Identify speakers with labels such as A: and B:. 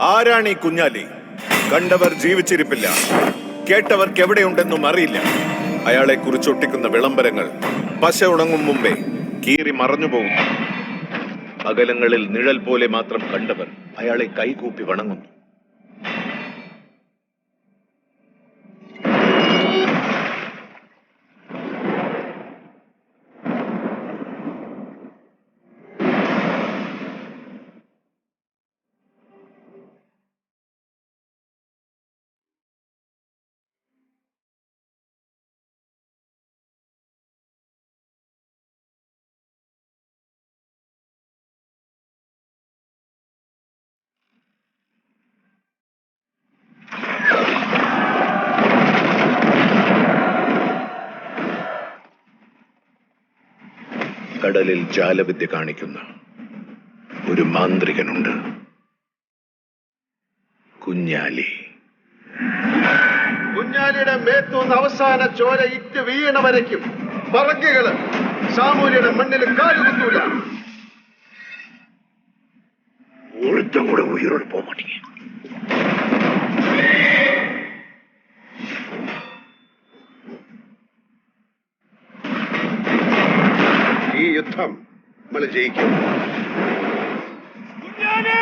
A: ആരാണ് ഈ കുഞ്ഞാലി? കണ്ടവർ ജീവിച്ചിരിപ്പില്ല, കേട്ടവർക്ക് എവിടെയുണ്ടെന്നും അറിയില്ല. അയാളെ കുറിച്ചൊട്ടിക്കുന്ന വിളംബരങ്ങൾ പശ ഉണങ്ങും മുമ്പേ കീറി മറഞ്ഞുപോകുന്നു. അകലങ്ങളിൽ നിഴൽ പോലെ മാത്രം കണ്ടവർ അയാളെ കൈകൂപ്പി വണങ്ങുന്നു. കടലിൽ ജാലവിദ്യ കാണിക്കുന്ന ഒരു മാന്ത്രികനുണ്ട്, കുഞ്ഞാലി.
B: കുഞ്ഞാലിയുടെ മേത്തൂന്ന് അവസാന ചോര ഇറ്റ് വീണ വരയ്ക്കും പറക്കുകള് സാമൂലിയുടെ മണ്ണിൽ കാലുകുത്തൂല.
A: ഒരുത്തം കൂടെ ഉയരോട് പോക മാട്ടീங்க.
B: ഈ യുദ്ധം നമ്മൾ ജയിക്കും.
C: കുഞ്ഞാലി!